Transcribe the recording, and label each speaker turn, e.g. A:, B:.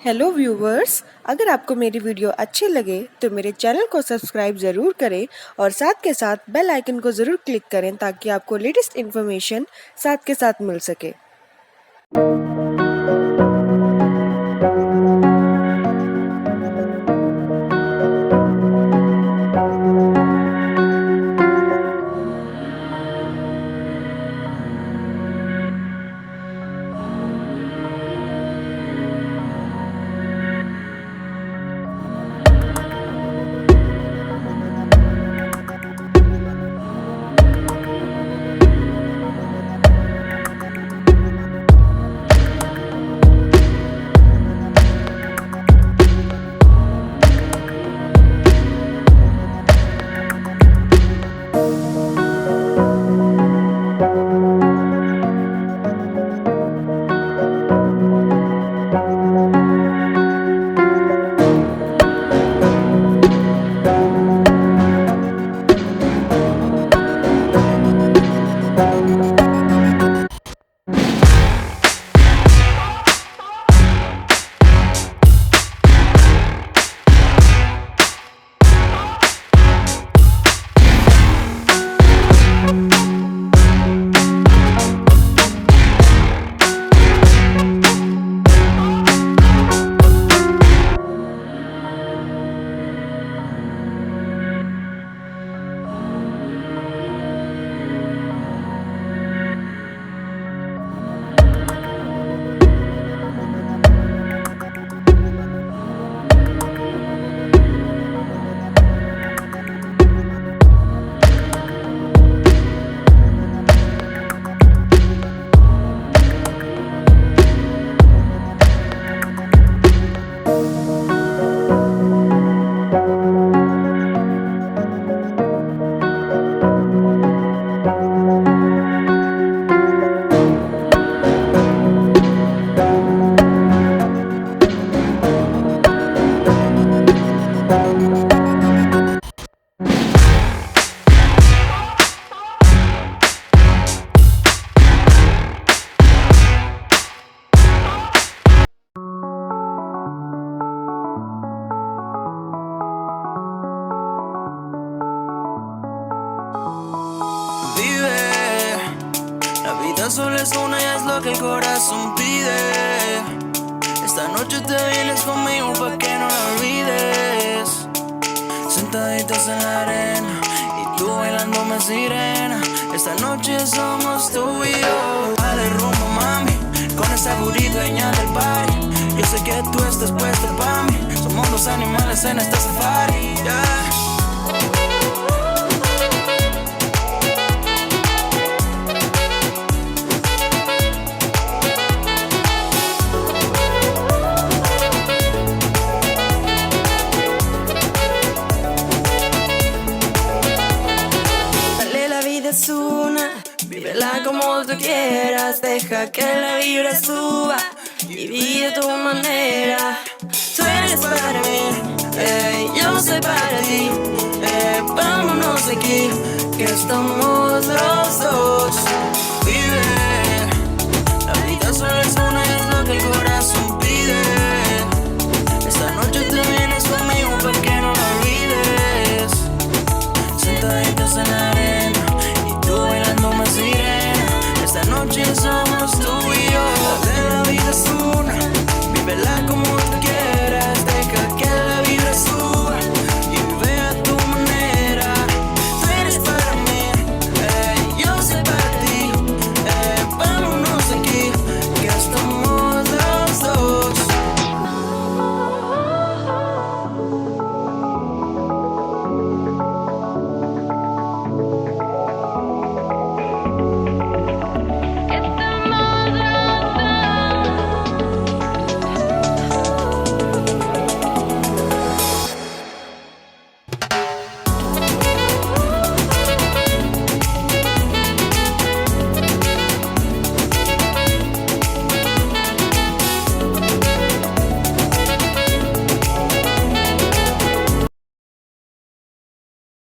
A: Hello viewers, अगर आपको मेरी वीडियो अच्छी लगे तो मेरे चैनल को सब्सक्राइब ज़रूर करें और साथ के साथ बेल आइकन को ज़रूर क्लिक करें ताकि आपको लेटेस्ट इन्फॉर्मेशन साथ के साथ मिल सके।
B: La vida solo es una y es lo que el corazón pide. Esta noche te vienes conmigo pa' que no la olvides. Sentaditos en la arena y tú bailándome sirena. Esta noche somos tú y yo. Dale rumbo, mami, con esa booty dueña del party. Yo sé que tú estás puesta pa' mí. Somos dos animales en esta safari, yeah. Es una, vívela como tú quieras, deja que la vibra suba y vive a tu manera. Tú eres para mí, yo soy para ti, vámonos de aquí, que estamos los dos.